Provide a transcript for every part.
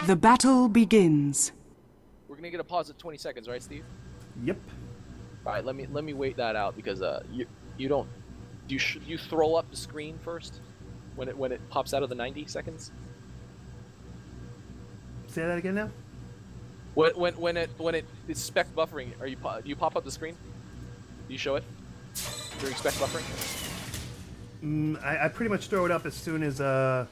The battle begins. We're gonna get a pause at 20 seconds, right, Steve? Yep. All right, let me wait that out because you don't you throw up the screen first when it pops out of the 90 seconds. Say that again now. When it's spec buffering, do you pop up the screen? Do you show it during spec buffering? I pretty much throw it up as soon as there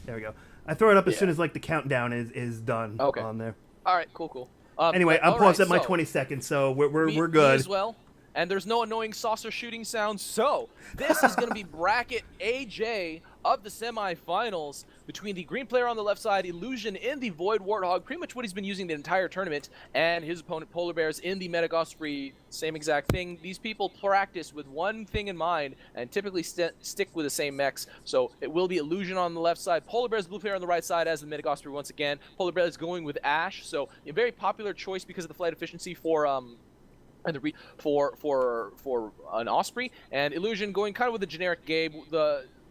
we go. I throw it up as soon as like the countdown is done on there. All right, cool. Anyway, I'm paused at my 20 seconds, so we're good. Me as well. And there's no annoying saucer shooting sounds. So this is going to be bracket AJ of the semifinals between the green player on the left side, Illusion in the Void Warthog, pretty much what he's been using the entire tournament, and his opponent Polarbearz in the Medic Osprey, same exact thing. These people practice with one thing in mind and typically stick with the same mechs. So it will be Illusion on the left side, Polarbearz blue player on the right side as the Medic Osprey once again. Polarbearz going with Ash, so a very popular choice because of the flight efficiency for for an Osprey, and Illusion going kind of with a generic Gabe,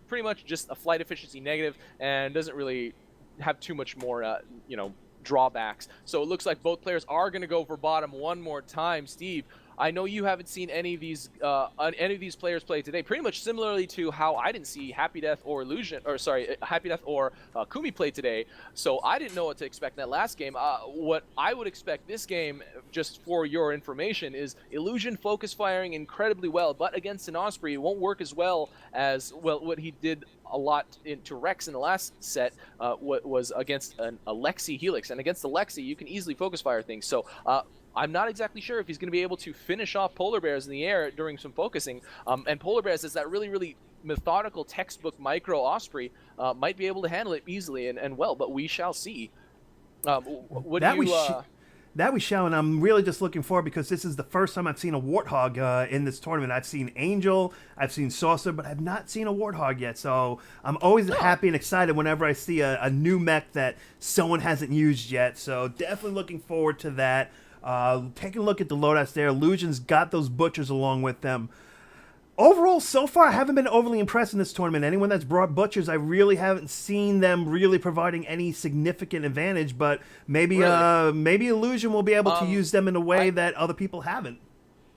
pretty much just a flight efficiency negative and doesn't really have too much more drawbacks. So it looks like both players are going to go for bottom one more time. Steve, I know you haven't seen any of these players play today. Pretty much similarly to how I didn't see Happy Death or Kumi play today. So I didn't know what to expect in that last game. What I would expect this game, just for your information, is Illusion focus firing incredibly well, but against an Osprey, it won't work as well as what he did a lot into Rex in the last set. What was against a Lexi Helix, and against the Lexi, you can easily focus fire things. So. I'm not exactly sure if he's going to be able to finish off Polarbearz in the air during some focusing. And Polarbearz is that really methodical textbook micro Osprey, might be able to handle it easily and well, but we shall see. That we shall, and I'm really just looking forward because this is the first time I've seen a Warthog in this tournament. I've seen Angel, I've seen Saucer, but I've not seen a Warthog yet. So I'm always happy and excited whenever I see a new mech that someone hasn't used yet. So definitely looking forward to that. Taking a look at the loadouts there, Illusion's got those butchers along with them. Overall, so far, I haven't been overly impressed in this tournament. Anyone that's brought butchers, I really haven't seen them really providing any significant advantage, but maybe maybe Illusion will be able to use them in a way that other people haven't.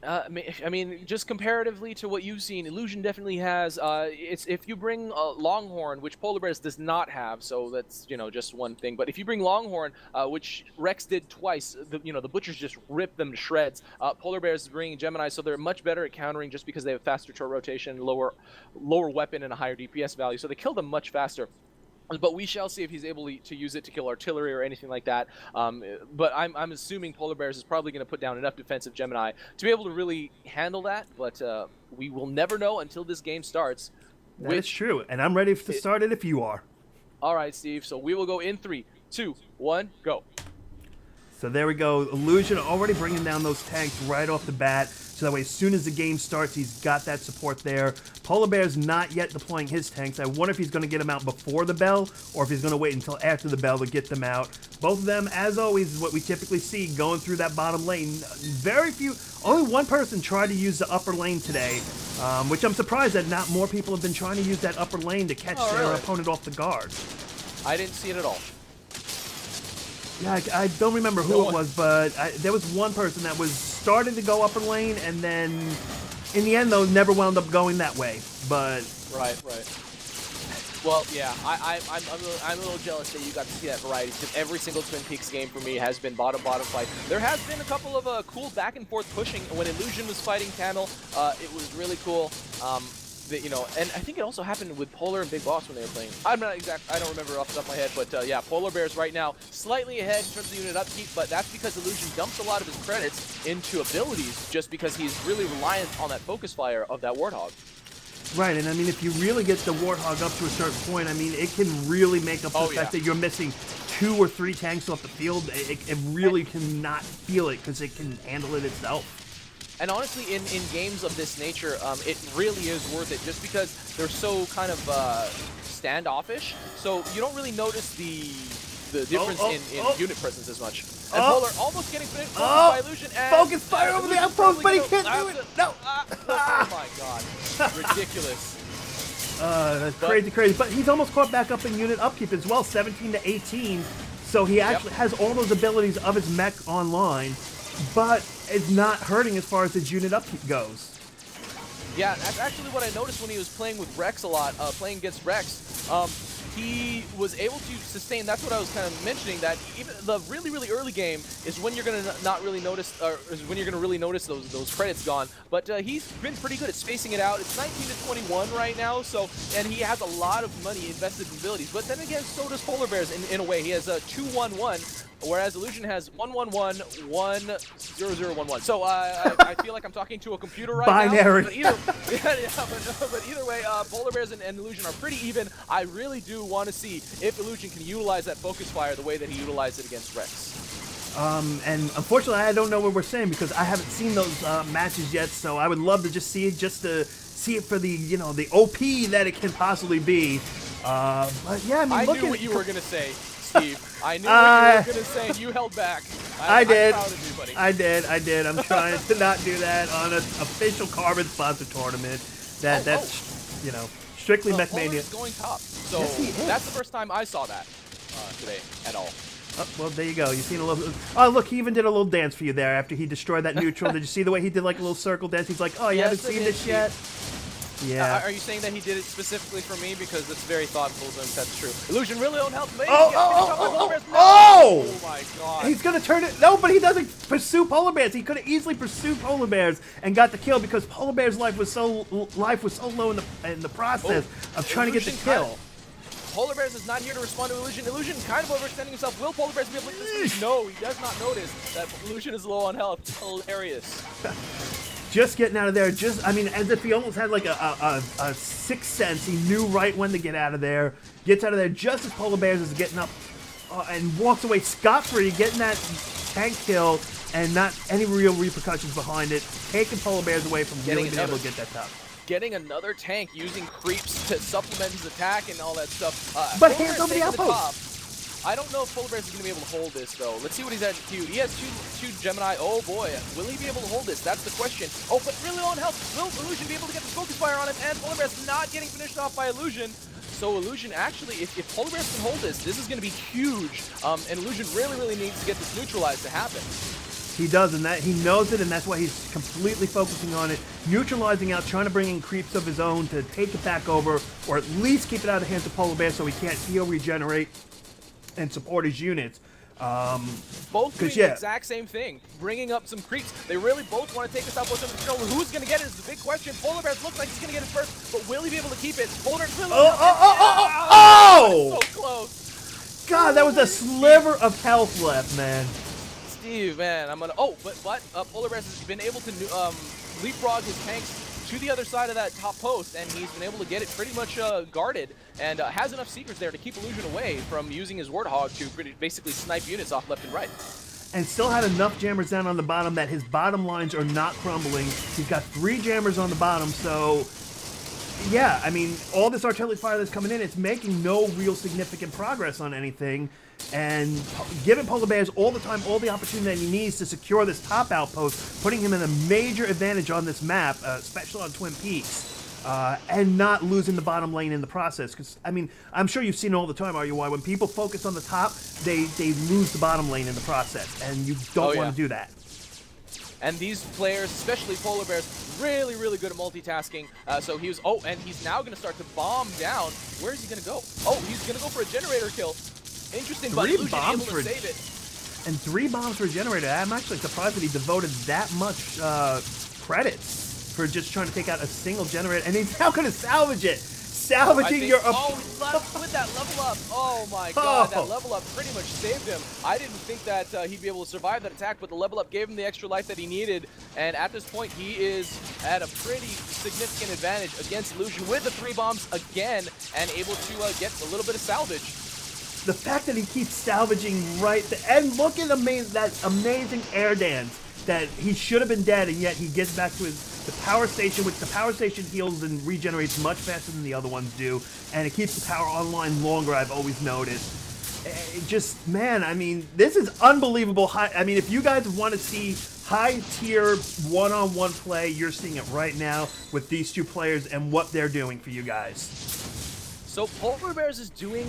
I mean, just comparatively to what you've seen, Illusion definitely has. If you bring Longhorn, which Polarbearz does not have, so that's just one thing. But if you bring Longhorn, which Rex did twice, the butchers just rip them to shreds. Polarbearz is bringing Gemini, so they're much better at countering just because they have faster turret rotation, lower weapon, and a higher DPS value. So they kill them much faster. But we shall see if he's able to use it to kill artillery or anything like that. But I'm assuming Polarbearz is probably going to put down enough defensive Gemini to be able to really handle that. But we will never know until this game starts. That's true, and I'm ready to start it if you are. All right, Steve. So we will go in 3, 2, 1, go. So there we go. Illusion already bringing down those tanks right off the bat. So that way, as soon as the game starts, he's got that support there. Polarbearz not yet deploying his tanks. I wonder if he's going to get them out before the bell, or if he's going to wait until after the bell to get them out. Both of them, as always, is what we typically see going through that bottom lane. Only one person tried to use the upper lane today, which I'm surprised that not more people have been trying to use that upper lane to catch their opponent off the guard. I didn't see it at all. Yeah, I don't remember who it was, but there was one person that was starting to go upper lane, and then in the end, though, never wound up going that way. But right. Well, yeah, I'm a little jealous that you got to see that variety, because every single Twin Peaks game for me has been bottom fight. There has been a couple of cool back and forth pushing. When Illusion was fighting Camel, it was really cool. And I think it also happened with Polar and Big Boss when they were playing. I don't remember off the top of my head, but yeah, Polarbearz right now slightly ahead in terms of unit upkeep, but that's because Illusion dumps a lot of his credits into abilities just because he's really reliant on that focus fire of that Warthog. Right, and I mean, if you really get the Warthog up to a certain point, I mean, it can really make up for the fact that you're missing 2 or 3 tanks off the field. It really cannot feel it because it can handle it itself. And honestly, in games of this nature, it really is worth it just because they're so kind of standoffish. So you don't really notice the difference in unit presence as much. And Polar almost getting finished by Illusion. And focus fire over the outpost, but he can't do it. No. Oh my god. Ridiculous. That's crazy. But he's almost caught back up in unit upkeep as well, 17 to 18. So he actually has all those abilities of his mech online, but it's not hurting as far as his unit upkeep goes. Yeah, that's actually what I noticed when he was playing with Rex a lot, playing against Rex. He was able to sustain. That's what I was kind of mentioning. That even the really early game is when you're gonna not really notice, or is when you're gonna really notice those credits gone. But he's been pretty good at spacing it out. It's 19 to 21 right now. So and he has a lot of money invested in abilities. But then again, so does Polarbearz in a way. He has 2-1-1. Whereas Illusion has 1-1-1-1-0-0-1-1. So I feel like I'm talking to a computer right Binary. now. But either, but either way, Polarbearz and Illusion are pretty even. I really do want to see if Illusion can utilize that focus fire the way that he utilized it against Rex. And unfortunately, I don't know what we're saying because I haven't seen those matches yet. So I would love to just see it, for the the OP that it can possibly be. But yeah, I knew what you were gonna say, Steve. I knew what you were gonna say, and you held back. I did. I'm proud of you, buddy. I did. I'm trying to not do that on an official Carbon sponsored tournament. That's strictly Mechmania. Polarbearz going top. So Yes, that's the first time I saw that today at all. Oh, well, there you go. You've seen a little. Oh, look, he even did a little dance for you there after he destroyed that neutral. Did you see the way he did like a little circle dance? He's like, oh, you haven't seen this yet? Yeah. Are you saying that he did it specifically for me? Because it's very thoughtful of him. That's true. Illusion really don't help me. Oh my god. He's going to turn it. No, but he doesn't pursue Polarbearz. He could have easily pursued Polarbearz and got the kill because Polarbearz's life was so low in the process of trying to get the kill. Polarbearz is not here to respond to Illusion. Illusion kind of overextending himself. Will Polarbearz be able to get this? No, he does not notice that Illusion is low on health. It's hilarious. Just getting out of there, as if he almost had like a sixth sense. He knew right when to get out of there. Gets out of there just as Polarbearz is getting up and walks away scot-free, getting that tank kill and not any real repercussions behind it. Taking Polarbearz away from really being able to get that top. Getting another tank using creeps to supplement his attack and all that stuff. But hands over the outpost. I don't know if Polarbearz is going to be able to hold this, though. Let's see what he's at queued. He has two Gemini. Oh, boy. Will he be able to hold this? That's the question. Oh, but really low on health. Will Illusion be able to get the focus fire on him? And Polarbearz not getting finished off by Illusion. So Illusion, actually, if Polarbearz can hold this is going to be huge. And Illusion really needs to get this neutralized to happen. He does, and that he knows it, and that's why he's completely focusing on it, neutralizing out, trying to bring in creeps of his own to take it back over, or at least keep it out of the hands of Polarbearz so he can't heal, regenerate, and support his units. Both doing the exact same thing, bringing up some creeps. They really both want to take this outpost under control. Who's going to get it is the big question. Polarbearz looks like he's going to get it first, but will he be able to keep it? Polarbearz really Oh! So close. God, that was a sliver of health left, man. Steve, man, I'm gonna. Oh, but Polarbearz has been able to leapfrog his tanks to the other side of that top post, and he's been able to get it pretty much guarded, and has enough secrets there to keep Illusion away from using his Warthog to basically snipe units off left and right. And still had enough jammers down on the bottom that his bottom lines are not crumbling. He's got 3 jammers on the bottom, so yeah, I mean, all this artillery fire that's coming in, it's making no real significant progress on anything. And giving Polarbearz all the time, all the opportunity that he needs to secure this top outpost, putting him in a major advantage on this map, especially on Twin Peaks, and not losing the bottom lane in the process. Because, I mean, I'm sure you've seen it all the time, RUI. When people focus on the top, they lose the bottom lane in the process, and you don't want to do that. And these players, especially Polarbearz, really good at multitasking. So he was, and he's now going to start to bomb down. Where is he going to go? Oh, he's going to go for a generator kill. Interesting, but Illusion able to save it. And 3 bombs for a generator. I'm actually surprised that he devoted that much credits for just trying to take out a single generator. And he's now going to salvage it. Salvaging your... with that level up. Oh my god, that level up pretty much saved him. I didn't think that he'd be able to survive that attack, but the level up gave him the extra life that he needed. And at this point, he is at a pretty significant advantage against Illusion with the 3 bombs again, and able to get a little bit of salvage. The fact that he keeps salvaging right there, and look at that amazing air dance that he should have been dead, and yet he gets back to the power station, which the power station heals and regenerates much faster than the other ones do, and it keeps the power online longer, I've always noticed. It just, man, I mean, this is unbelievable. I mean, if you guys want to see high-tier one-on-one play, you're seeing it right now with these 2 players and what they're doing for you guys. So Polarbearz is doing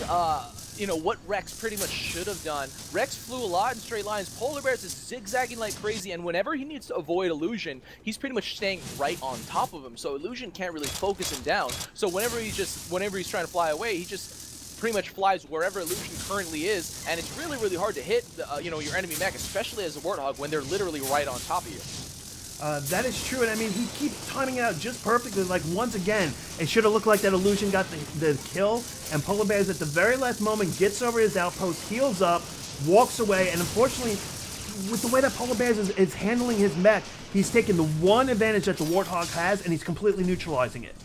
you know, what Rex pretty much should have done. Rex flew a lot in straight lines. Polarbearz is zigzagging like crazy, and whenever he needs to avoid Illusion, he's pretty much staying right on top of him. So Illusion can't really focus him down. So whenever he's trying to fly away, he just pretty much flies wherever Illusion currently is, and it's really, really hard to hit, you know, your enemy mech, especially as a Warthog, when they're literally right on top of you. That is true, and I mean, he keeps timing it out just perfectly. Like, once again, it should have looked like that Illusion got the kill, and Polarbearz at the very last moment gets over his outpost, heals up, walks away, and unfortunately, with the way that Polarbearz is handling his mech, he's taking the one advantage that the Warthog has, and he's completely neutralizing it.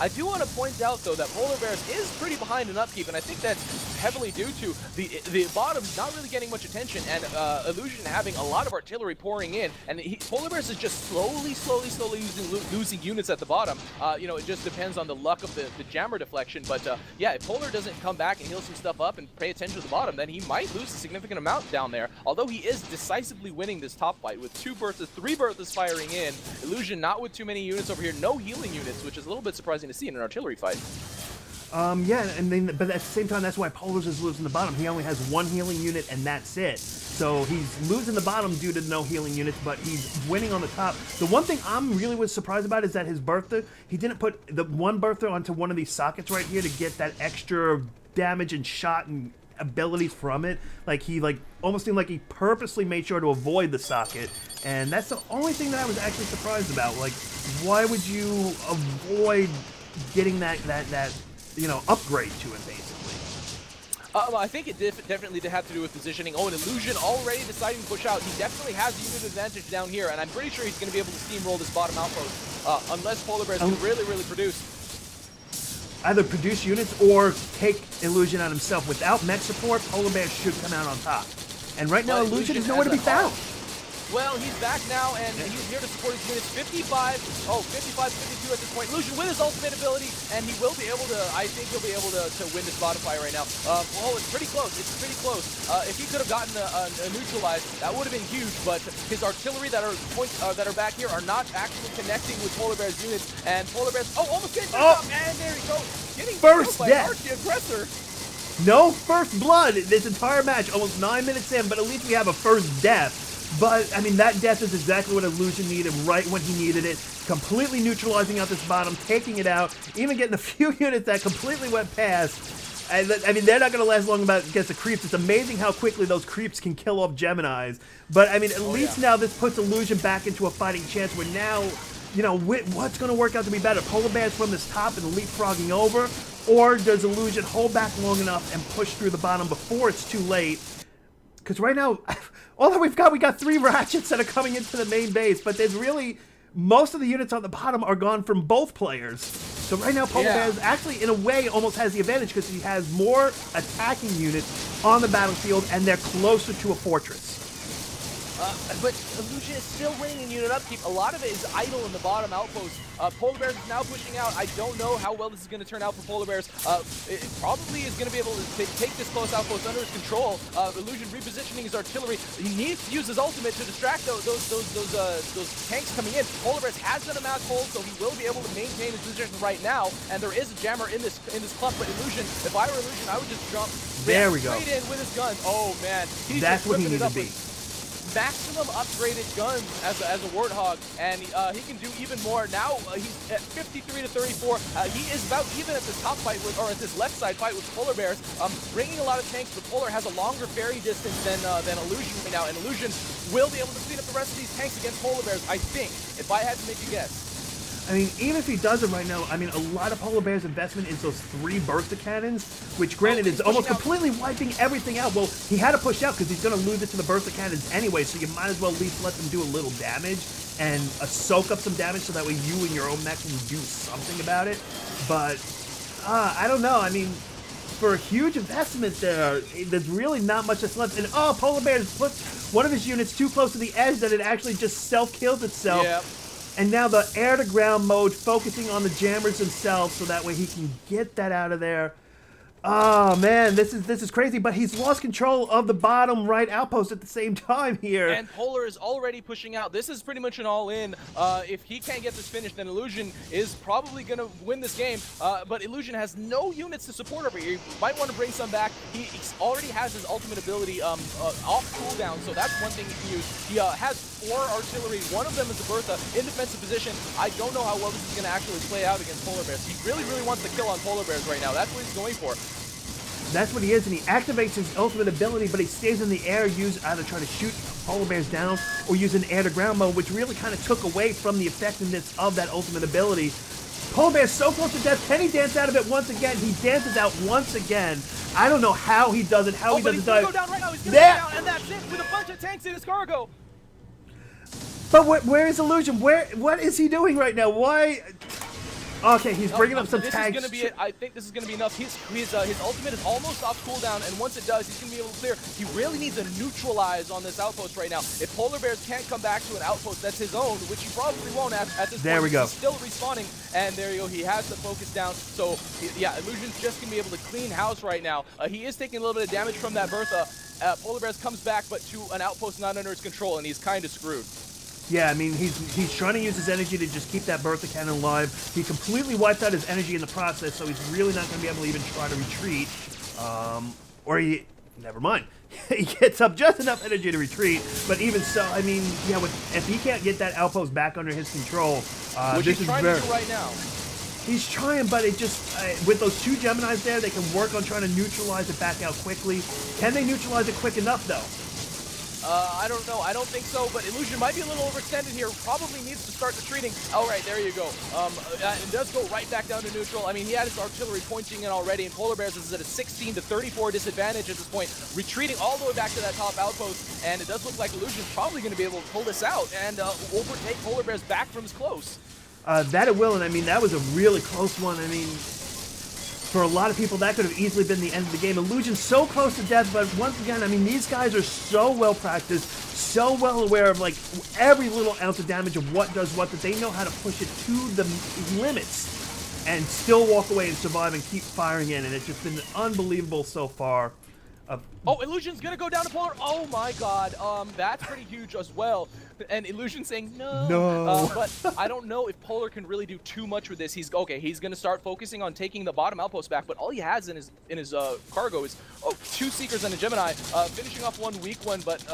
I do want to point out, though, that Polarbearz is pretty behind in upkeep, and I think that's heavily due to the bottom not really getting much attention, and Illusion having a lot of artillery pouring in, and Polarbearz is just slowly losing units at the bottom. You know, it just depends on the luck of the jammer deflection, but yeah, if Polar doesn't come back and heal some stuff up and pay attention to the bottom, then he might lose a significant amount down there, although he is decisively winning this top fight with 3 Berthas firing in. Illusion not with too many units over here, no healing units, which is a little bit surprising to see in an artillery fight. Yeah, and then, but at the same time, that's why Polarbearz is losing the bottom. He only has 1 healing unit, and that's it. So he's losing the bottom due to no healing units, but he's winning on the top. The one thing I'm really was surprised about is that his Bertha, he didn't put the one Bertha onto one of these sockets right here to get that extra damage and shot and abilities from it. Like, he almost seemed like he purposely made sure to avoid the socket, and that's the only thing that I was actually surprised about. Like, why would you avoid getting that you know, upgrade to him, basically? I think it definitely did have to do with positioning. Oh, an Illusion already deciding to push out. He definitely has the unit advantage down here, and I'm pretty sure he's going to be able to steamroll this bottom outpost, unless Polarbearz can really produce. Either produce units or take Illusion out himself. Without mech support, Polarbearz should come out on top. And right now, Illusion is nowhere to be found. Well, he's back now, and he's here to support his units. 55, 52 at this point. Illusion with his ultimate ability, and he will be able to, I think he'll be able to win this bottom fight right now. Well, it's pretty close. If he could have gotten a neutralized, that would have been huge, but his artillery that are back here are not actually connecting with Polarbearz units, and Polarbearz, almost getting up, and there he goes. Getting first death by the aggressor. No first blood this entire match, almost 9 minutes in, but at least we have a first death. But, I mean, that death is exactly what Illusion needed right when he needed it. Completely neutralizing out this bottom, taking it out, even getting a few units that completely went past. And, I mean, they're not going to last long against the creeps. It's amazing how quickly those creeps can kill off Geminis. But, I mean, at least now this puts Illusion back into a fighting chance where now, you know, what's going to work out to be better? Polarbearz from this top and leapfrogging over? Or does Illusion hold back long enough and push through the bottom before it's too late? Because right now, all that we got 3 ratchets that are coming into the main base, but there's really, most of the units on the bottom are gone from both players. So right now, Polarbearz actually, in a way, almost has the advantage because he has more attacking units on the battlefield, and they're closer to a fortress. But Illusion is still winning in unit upkeep. A lot of it is idle in the bottom outpost. Polarbearz is now pushing out. I don't know how well this is going to turn out for Polarbearz. It probably is going to be able to take this close outpost under his control. Illusion repositioning his artillery. He needs to use his ultimate to distract those tanks coming in. Polarbearz has done a mass hold, so he will be able to maintain his position right now. And there is a jammer in this clump. But Illusion, if I were Illusion, I would just jump there we go. straight in with his guns. Oh man, he's that's just what he needs to be. Maximum upgraded guns as a Warthog, and he can do even more. Now he's at 53 to 34. He is about even at this top fight with, or at this left side fight with Polarbearz, bringing a lot of tanks, but Polar has a longer ferry distance than Illusion right now, and Illusion will be able to clean up the rest of these tanks against Polarbearz, I think, if I had to make a guess. I mean, even if he does it right now, I mean, a lot of Polarbearz investment is those 3 Bertha cannons, which granted is almost completely wiping everything out. Well, he had to push out because he's going to lose it to the Bertha cannons anyway, so you might as well at least let them do a little damage and soak up some damage so that way you and your own mech can do something about it. But, I don't know. I mean, for a huge investment there's really not much that's left. And, Polarbearz put one of his units too close to the edge that it actually just self-kills itself. Yep. And now the air-to-ground mode, focusing on the jammers themselves so that way he can get that out of there. Oh man, this is crazy, but he's lost control of the bottom right outpost at the same time here. And Polar is already pushing out. This is pretty much an all-in. If he can't get this finished, then Illusion is probably going to win this game. But Illusion has no units to support over here. He might want to bring some back. He already has his ultimate ability off cooldown, so that's one thing he can use. He has 4 artillery. One of them is a Bertha in defensive position. I don't know how well this is going to actually play out against Polarbearz. He really, really wants to kill on Polarbearz right now. That's what he's going for. That's what he is, and he activates his ultimate ability, but he stays in the air, either trying to shoot Polarbearz down or use an air-to-ground mode, which really kind of took away from the effectiveness of that ultimate ability. Polarbearz so close to death. Can he dance out of it once again? He dances out once again. I don't know how he does it, But he's going to go down right now. He's going to go down, and that's it, with a bunch of tanks in his cargo. But where is Illusion? What is he doing right now? Why? Okay, he's bringing up some this tags. Is gonna be it. I think this is going to be enough. His ultimate is almost off cooldown, and once it does, he's going to be able to clear. He really needs to neutralize on this outpost right now. If Polarbearz can't come back to an outpost that's his own, which he probably won't at this there point, we go. he's still respawning, and there you go. He has the focus down. So, yeah, Illusion's just going to be able to clean house right now. He is taking a little bit of damage from that Bertha. Polarbearz comes back, but to an outpost not under his control, and he's kind of screwed. Yeah, I mean, he's trying to use his energy to just keep that Bertha cannon alive. He completely wiped out his energy in the process, so he's really not going to be able to even try to retreat. Never mind. He gets up just enough energy to retreat, but even so, I mean, yeah, if he can't get that outpost back under his control, which this he's is trying to do right now. He's trying, but it just, with those 2 Geminis there, they can work on trying to neutralize it back out quickly. Can they neutralize it quick enough, though? I don't know. I don't think so, but Illusion might be a little overextended here. Probably needs to start retreating. All right, there you go. It does go right back down to neutral. I mean, he had his artillery pointing in already, and Polarbearz is at a 16 to 34 disadvantage at this point, retreating all the way back to that top outpost, and it does look like Illusion's probably going to be able to pull this out and overtake Polarbearz back from his close. That it will, and I mean, that was a really close one. I mean, for a lot of people, that could have easily been the end of the game. Illusion's so close to death, but once again, I mean, these guys are so well practiced, so well aware of, like, every little ounce of damage of what does what, that they know how to push it to the limits and still walk away and survive and keep firing in, and it's just been unbelievable so far. Oh, Illusion's gonna go down to Polar. Oh my god, that's pretty huge as well. And Illusion saying no. No. But I don't know if Polar can really do too much with this. He's gonna start focusing on taking the bottom outpost back, but all he has in his cargo is 2 Seekers and a Gemini, finishing off one weak one. But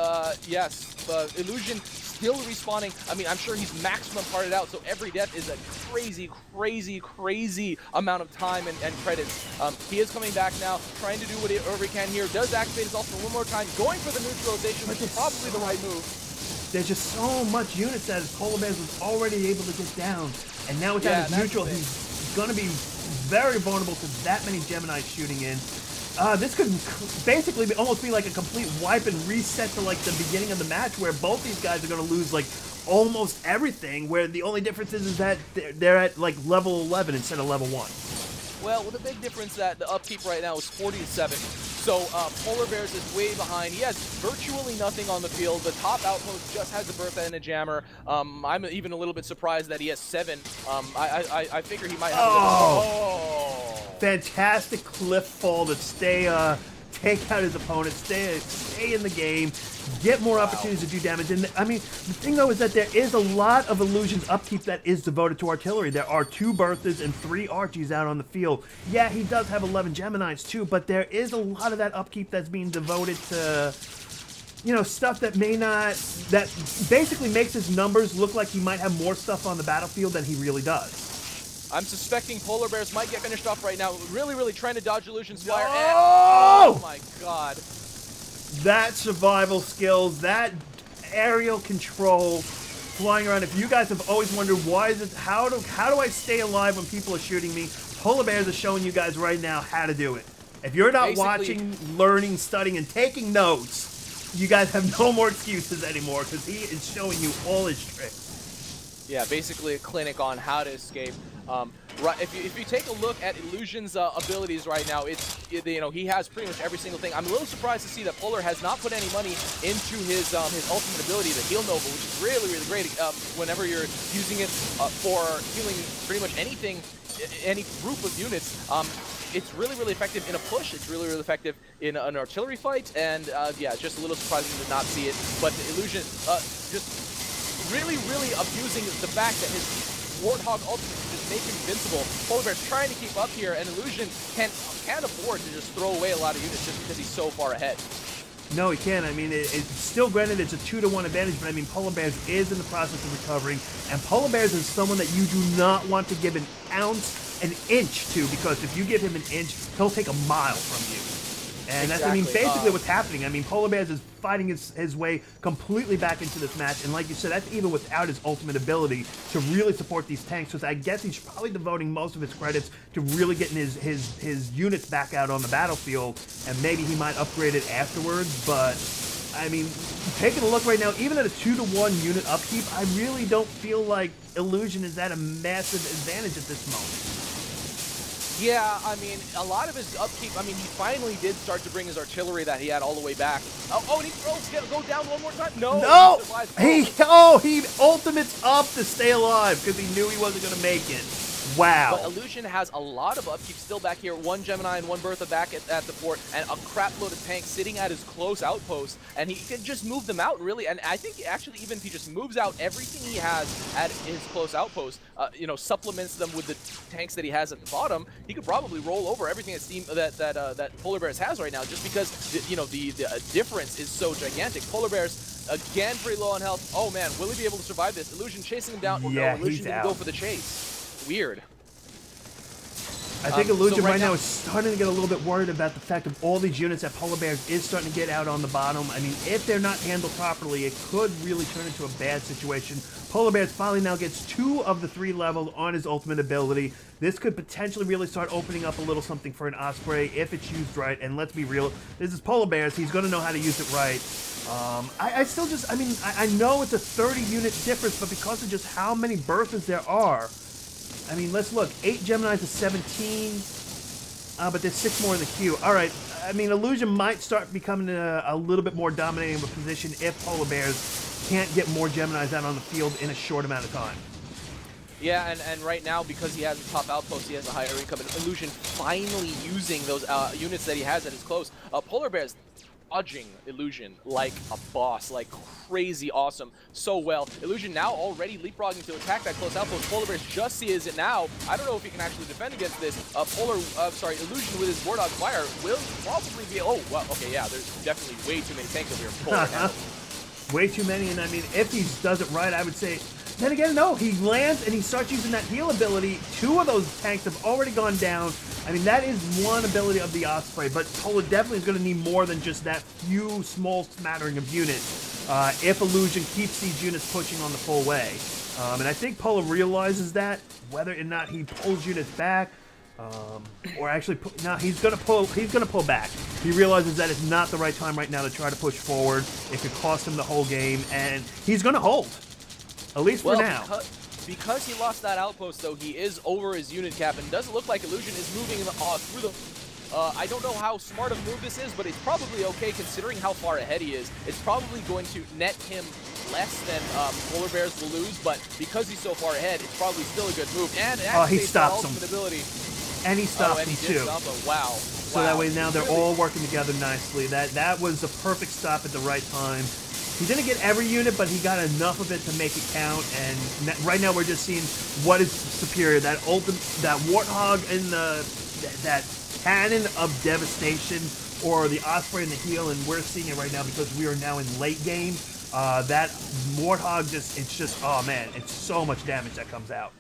yes, Illusion still respawning. I mean, I'm sure he's maximum parted out, so every death is a crazy, crazy, crazy amount of time and credits. He is coming back now, trying to do whatever he can here. Does activate his ultimate one more time, going for the neutralization, which is probably the right move. There's just so much units that Polarbearz was already able to get down, and now without his neutral, he's going to be very vulnerable to that many Geminis shooting in. This could basically almost be like a complete wipe and reset to like the beginning of the match, where both these guys are going to lose like almost everything, where the only difference is that they're at like level 11 instead of level 1. Well, with the big difference that the upkeep right now is 40 to 7. So Polarbearz is way behind. He has virtually nothing on the field. The top outpost just has a Bertha and a Jammer. I'm even a little bit surprised that he has 7. I figure he might have Fantastic cliff fall to take out his opponent, stay in the game, get more opportunities to do damage. And I mean, the thing though is that there is a lot of Illusion's upkeep that is devoted to artillery. There are 2 Berthas and 3 Archies out on the field. Yeah, he does have 11 Geminis too, but there is a lot of that upkeep that's being devoted to, you know, stuff that that basically makes his numbers look like he might have more stuff on the battlefield than he really does. I'm suspecting Polarbearz might get finished off right now. Really, really trying to dodge Illusion's fire. Oh! Oh my god. That survival skills, that aerial control, flying around. If you guys have always wondered how do I stay alive when people are shooting me, Polarbearz is showing you guys right now how to do it. If you're not watching, learning, studying, and taking notes, you guys have no more excuses anymore, because he is showing you all his tricks. Yeah, basically a clinic on how to escape. Right, if you take a look at Illusion's abilities right now, he has pretty much every single thing. I'm a little surprised to see that Polar has not put any money into his ultimate ability, the Heal Nova, which is really, really great. Whenever you're using it for healing pretty much anything, any group of units. it's really, really effective in a push. It's really, really effective in an artillery fight. And yeah, just a little surprising to not see it. But the Illusion just really, really abusing the fact that his Warthog ultimate can just make him invincible. Polarbearz trying to keep up here, and Illusion can't afford to just throw away a lot of units just because he's so far ahead. No, he can't. I mean, it's still, granted, it's a 2-to-1 advantage, but I mean, Polarbearz is in the process of recovering, and Polarbearz is someone that you do not want to give an inch to, because if you give him an inch, he'll take a mile from you. And that's, I mean, basically what's happening. I mean, Polarbearz is fighting his way completely back into this match, and like you said, that's even without his ultimate ability to really support these tanks, because I guess he's probably devoting most of his credits to really getting his units back out on the battlefield, and maybe he might upgrade it afterwards, but I mean, taking a look right now, even at a 2-to-1 unit upkeep, I really don't feel like Illusion is at a massive advantage at this moment. Yeah, I mean, a lot of his upkeep, I mean, he finally did start to bring his artillery that he had all the way back. Oh, and he throws, go down one more time? No! He ultimates up to stay alive because he knew he wasn't going to make it. Wow. But Illusion has a lot of upkeep still back here. One Gemini and one Bertha back at the fort, and a crap load of tanks sitting at his close outpost, and he can just move them out, really. And I think actually, even if he just moves out everything he has at his close outpost, you know, supplements them with the tanks that he has at the bottom, he could probably roll over everything that Polarbearz has right now, just because the difference is so gigantic. Polarbearz again pretty low on health. Oh man, will he be able to survive this? Illusion chasing him down. Yeah, no, Illusion he's didn't out. go for the chase. Weird. I think Illusion right now is starting to get a little bit worried about the fact of all these units that Polarbearz is starting to get out on the bottom. I mean, if they're not handled properly, it could really turn into a bad situation. Polarbearz finally now gets 2 of the 3 leveled on his ultimate ability. This could potentially really start opening up a little something for an Osprey if it's used right. And let's be real, this is Polarbearz. He's going to know how to use it right. I still just, I mean, I know it's a 30-unit difference, but because of just how many Berthas there are, I mean, let's look. 8 Geminis to 17, but there's 6 more in the queue. All right, I mean, Illusion might start becoming a little bit more dominating of a position if Polarbearz can't get more Geminis out on the field in a short amount of time. Yeah, and right now, because he has the top outpost, he has a higher income, and Illusion finally using those units that he has at his close. Polarbearz dodging Illusion like a boss, like crazy awesome, so well. Illusion now already leapfrogging to attack that close outpost. Polarbearz just sees it now. I don't know if he can actually defend against this. Illusion with his Warthog Fire will probably be, oh, well, okay, yeah, there's definitely way too many tanks over here for Polar now. Way too many, and I mean, if he does it right, I would say, then again, no, he lands and he starts using that heal ability. 2 of those tanks have already gone down. I mean, that is one ability of the Osprey, but Polar definitely is going to need more than just that few small smattering of units if Illusion keeps these units pushing on the full way. And I think Polar realizes that, whether or not he pulls units back, or actually, no, he's gonna pull back. He realizes that it's not the right time right now to try to push forward. It could cost him the whole game, and he's gonna hold, at least for now. Because he lost that outpost, though, he is over his unit cap, and doesn't look like Illusion is moving through the. I don't know how smart of a move this is, but it's probably okay considering how far ahead he is. It's probably going to net him less than Polarbearz will lose, but because he's so far ahead, it's probably still a good move. And he stops him. Ability. And he stops him too. Wow. So that way now they're all working together nicely. That was the perfect stop at the right time. He didn't get every unit, but he got enough of it to make it count. And right now we're just seeing what is superior. That Warthog and that Cannon of Devastation, or the Osprey and the Heal, and we're seeing it right now because we are now in late game. That Warthog it's just, oh man, it's so much damage that comes out.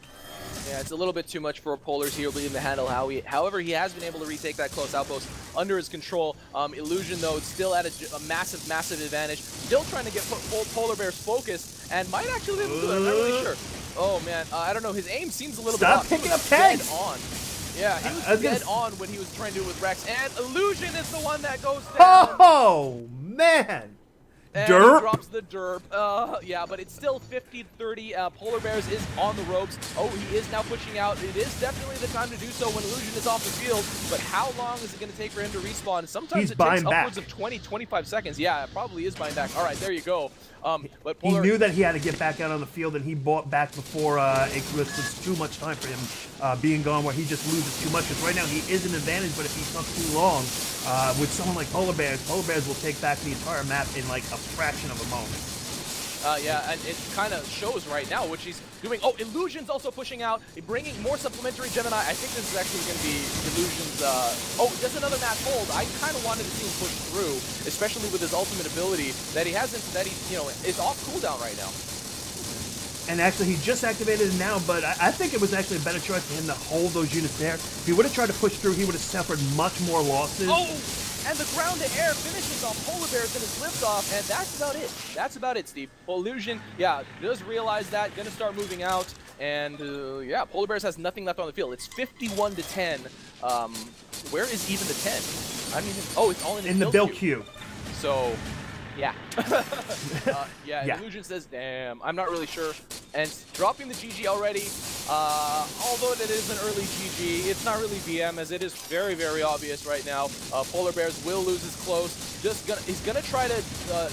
Yeah, it's a little bit too much for Polar's Heal being able to handle. However, he has been able to retake that close outpost under his control. Illusion, though, is still at a massive, massive advantage. Still trying to get Polarbearz focused, and might actually be able to do it. I'm not really sure. Oh, man. I don't know. His aim seems a little bit off. Stop picking up tanks! Dead on. Yeah, he was dead on when he was trying to do it with Rex. And Illusion is the one that goes down. Oh, man! And Derp. he drops the derp. Yeah, but it's still 50-30. Polarbearz is on the ropes. Oh, he is now pushing out. It is definitely the time to do so when Illusion is off the field. But how long is it going to take for him to respawn? Sometimes it takes upwards of 20-25 seconds. Yeah, it probably is buying back. All right, there you go. But He knew that he had to get back out on the field, and he bought back before it was too much time for him being gone, where he just loses too much. Because right now he is an advantage, but if he comes too long with someone like Polarbearz will take back the entire map in like a fraction of a moment. Yeah, and it kind of shows right now what she's doing. Oh, Illusion's also pushing out, bringing more supplementary Gemini. I think this is actually going to be Illusion's... Oh, there's another match hold. I kind of wanted to see him push through, especially with his ultimate ability that he hasn't, that he, you know, is off cooldown right now. And actually, he just activated it now, but I think it was actually a better choice for him to hold those units there. If he would have tried to push through, he would have suffered much more losses. Oh! And the ground to air finishes on Polarbearz and his liftoff, and that's about it. That's about it, Steve. Illusion, yeah, does realize that, gonna start moving out, and yeah, Polarbearz has nothing left on the field. It's 51-10. Where is even the 10? I mean, oh, it's all in the build queue. So, yeah. Yeah, Yeah. Illusion says, damn, I'm not really sure. And dropping the GG already, although it is an early GG, it's not really BM, as it is very, very obvious right now. Polarbearz will lose his close. He's gonna try to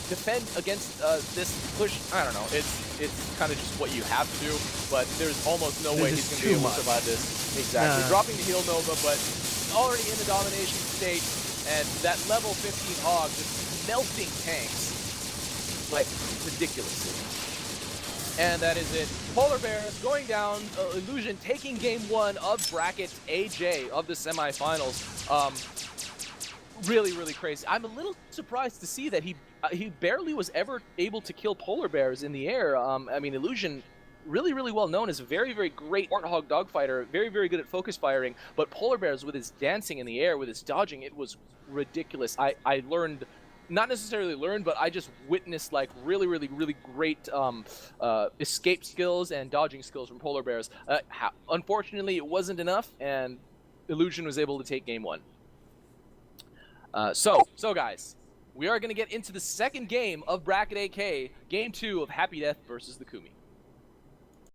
defend against this push. I don't know, it's kind of just what you have to do, but there's almost no way he's gonna be able to survive this. Exactly. Dropping the heal Nova, but already in the domination state, and that level 15 Hog just melting tanks like ridiculously. And that is it. Polarbearz going down, Illusion taking game 1 of bracket AJ of the semifinals. Really, really crazy. I'm a little surprised to see that he barely was ever able to kill Polarbearz in the air. I mean, Illusion, really, really well known as a very, very great Warthog dogfighter, very, very good at focus firing, but Polarbearz with his dancing in the air, with his dodging, it was ridiculous. I learned, not necessarily learned, but I just witnessed like really, really, really great escape skills and dodging skills from Polarbearz. Unfortunately, it wasn't enough, and Illusion was able to take game 1. So guys, we are going to get into the second game of Bracket AK, game 2 of Happy Death versus the Kumi.